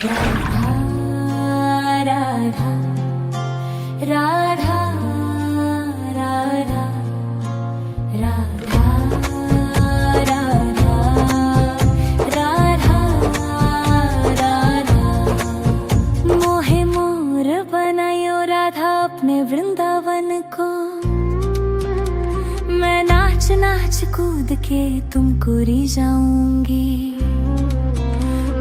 राधा राधा राधा राधा राधा राधा राधा राधा मोहे मोर बनायो राधा अपने वृंदावन को। मैं नाच नाच कूद के तुमको रिझाऊंगी।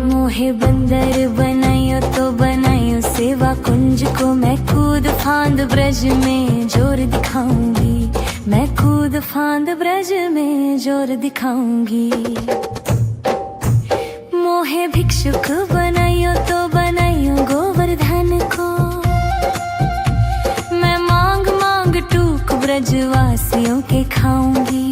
मोहे बंदर बनायो तो बनायो सेवा कुंज को। मैं कूद फांद ब्रज में जोर दिखाऊंगी। मैं कूद फांद ब्रज में जोर दिखाऊंगी। मोहे भिक्षुक बनायो तो बनायो गोवर्धन को। मैं मांग मांग टूक ब्रजवासियों के खाऊंगी।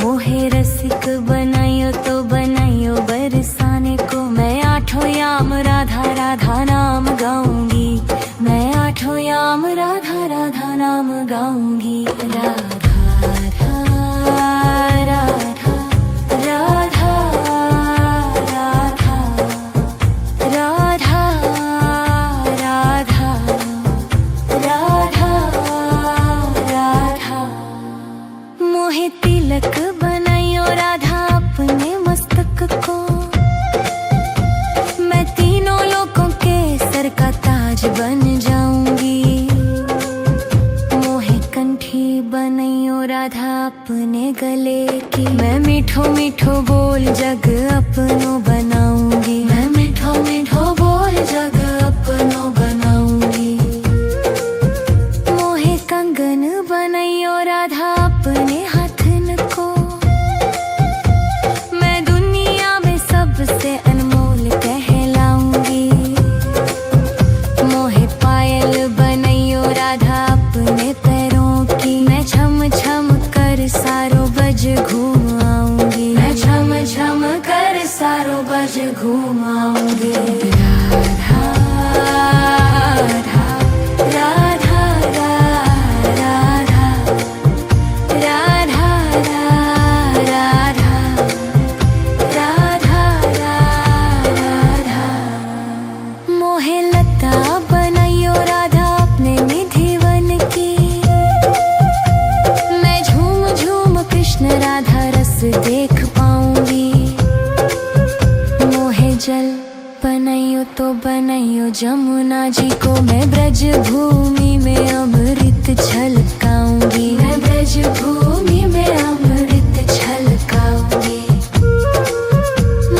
मोहे रसिक बनायो तो बनायो बरसाने को। मैं आठों याम राधा राधा नाम गाऊंगी। मैं आठों याम राधा राधा नाम गाऊंगी। राधा राधा राधा राधा राधा राधा राधा राधा। मोहे तिलक बनायो राधा अपने मस्तक को। मैं तीनों लोगों के सर का ताज बन जाऊंगी। मोहे कंठी बनायो राधा अपने गले की। मैं मीठो मीठो बोल जग अपनो बनाऊंगी। मैं मीठो मीठो बोल जग अपनो बनाऊंगी। मोहे कंगन बनायो राधा अपने हाथन को। मैं दुनिया में सबसे अनमोल कहलाऊंगी। मोहे पायल बनायो राधा अपने पैरों की। मैं छम छम कर सारो बज घूम आऊंगी। मैं छम छम कर सारो बज घूम आऊंगी। राधा राधा राधा राधा राधा राधा राधा राधा। मोहे लता बनायो राधा अपने निधिवन की। मैं झूम झूम कृष्ण राधा रस देख पाऊंगी। मोहे जल बनायो तो बनायो जमुना जी को। मैं ब्रज भूमि में अमृत छलकाऊंगी। मैं ब्रज भूमि में अमृत छलकाऊंगी।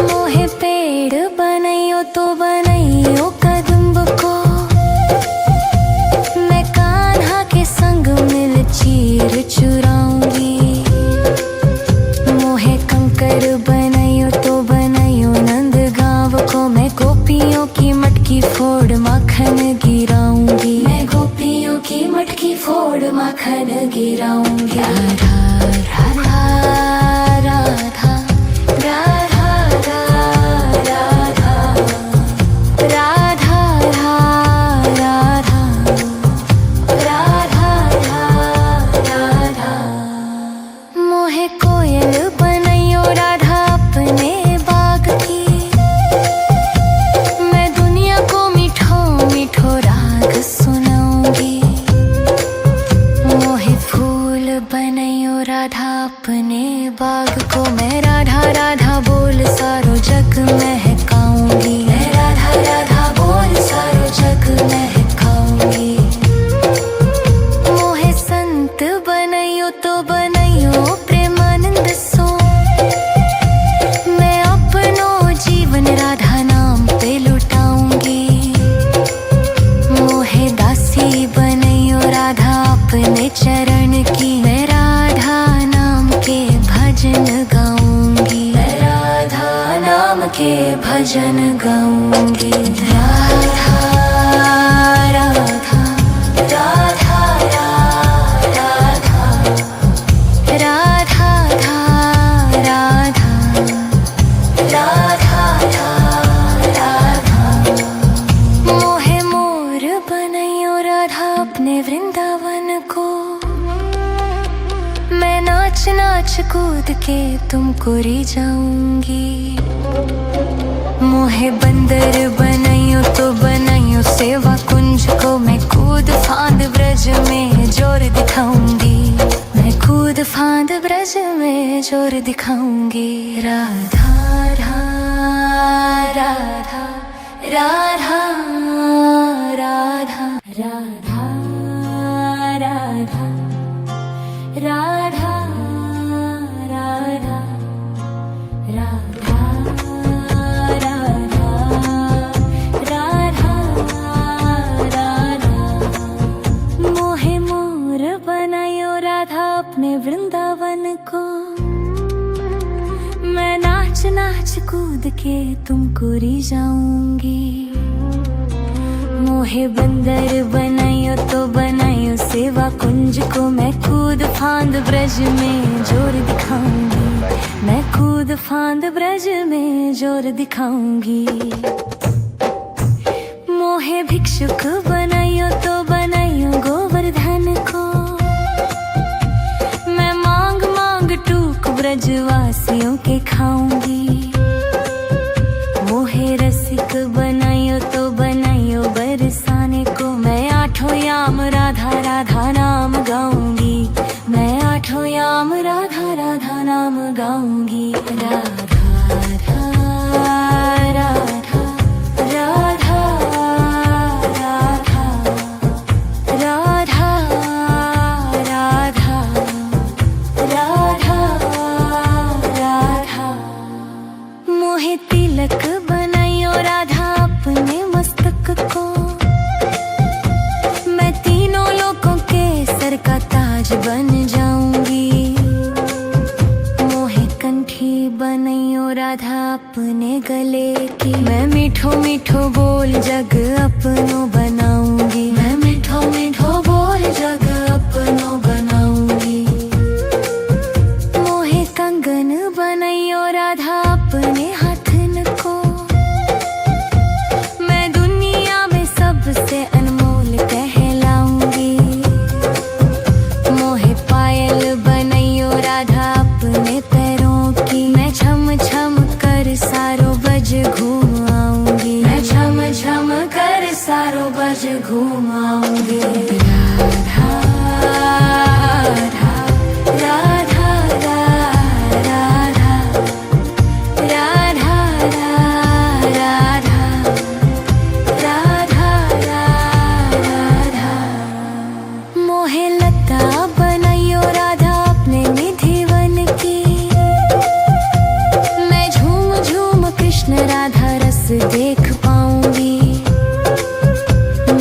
मोहे पेड़ बनायो तो बनायो कदम्ब को। मैं कान्हा के संग मिल चीर चुराऊंगी। मोहे कंकर बनायो तो बनायो नंद गांव को। मैं गोपियों की मटकी फोड़ माखन गिराऊंगी। मैं गोपियों की मटकी फोड़ माखन गिराऊंगी। राधा राधा राधा राधा राधा राधा राधा राधा राधा। मोहे कोयल बनायो राधा अपने बाग की। मैं दुनिया को मीठो मीठो राग सुनाऊंगी। मोहे फूल बनायो राधा अपने बाग को। मैं राधा राधा बोल सारो जग महकाऊंगी। मैं राधा राधा बोल सारो जग महकाऊंगी। मोहे संत बनायो तो बनायो प्रेमानंद सो। मैं अपनो जीवन राधा नाम पे लुटाऊंगी। मोहे दासी बनायो राधा अपने चरण की। मैं राधा नाम के भजन गाऊंगी। मैं राधा नाम के भजन गाऊंगी। राधा राधा राधा राधा राधा राधा राधा राधा। मोहे मोर बनायो राधा अपने वृंदावन को। मैं नाच नाच कूद के तुमको रिझाऊंगी। मोहे बंदर बनाइयो तो बनाइयो सेवा कुंज को, मैं कूद फांद ब्रज में जोर दिखाऊंगी, मैं कूद फांद ब्रज में जोर दिखाऊंगी। राधा राधा राधा राधा राधा राधा राधा राधा राधा राधा राधा राधा। मोहे मोर बनायो राधा अपने वृंदावन को, मैं नाच नाच कूद के तुमको रिझाऊंगी। मोहे बंदर बनाइयो तो बनाइयो सेवा कुंज को, मैं कूद फांद ब्रज में जोर दिखाऊंगी, मैं कूद फांद ब्रज में जोर दिखाऊंगी। मोहे भिक्षुक बनाइयो तो बनाइयो गोवर्धन को, मैं मांग मांग टूक ब्रजवासियों के खाऊंगी। मोहे रसिक बनाइयो तो बनाइयो बरसाने को, मैं आठों याम राधा राधा नाम गाऊंगी, मैं आठों याम राधा राधा नाम गाऊंगी। राधा राधा राधा राधा राधा राधा राधा राधा राधा। मोहे तिलक बनाइयो राधा अपने मस्तक को, मैं तीनों लोगों के सर का ताज बन जाऊंगी। मोहे कंठी बनाइयो राधा अपने गले की, मैं मीठो मीठो बोल जग अपनो बनाऊंगी, मैं मीठो मीठो बोल जग अपनो बनाऊंगी। मोहे कंगन बनाइयो राधा अपने हाथन को, मैं दुनिया में सबसे अनमोल कहलाऊंगी। मोहे पायल बनाइयो राधा अपने पैरों की, मैं छम छम कर सारो बज घूम आऊंगी, मैं छम छम कर सारो बज घूम आऊंगी। राधा राधा राधा राधा राधा राधा राधा राधा। मोहे लता बनाइयो राधा अपने निधि वन की, मैं झूम झूम कृष्ण राधा रस देख पाऊंगी।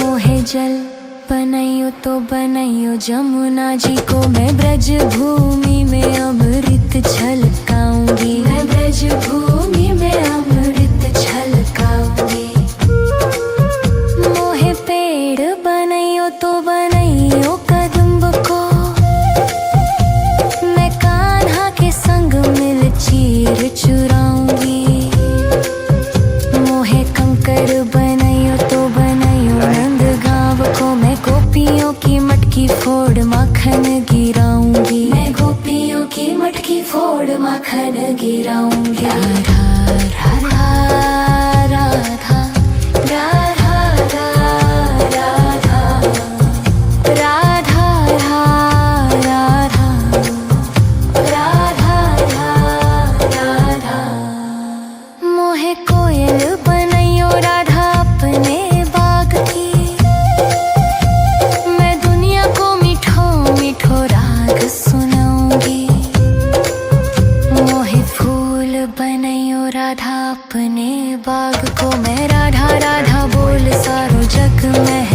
मोहे जल बनाइयो तो बनाइयो जमुना जी को, मैं ब्रज भूमि में अमृत छलकाऊंगी, मैं ब्रज भूमि में अमृत छलकाऊंगी। मोहे पेड़ बनाइयो तो बनाइयो कदम्ब को, मैं कान्हा के संग मिल चीर चुराऊंगी। मोहे कंकर बनाइयो तो बनाइयो नंद गांव को, मैं गोपियों की मटकी फोड़ माखन गिराऊंगी, मैं गोपियों की मटकी फोड़ माखन गिराऊंगी। राधा राधा राधा राधा राधा राधा राधा राधा राधा। मोहे कोयल बनाइयो राधा अपने बाग की, मैं दुनिया को मीठो मीठो राग सुनाऊंगी। मोहे फूल बनाइयो राधा अपने बाग को, मैं राधा राधा बोल सारो जग में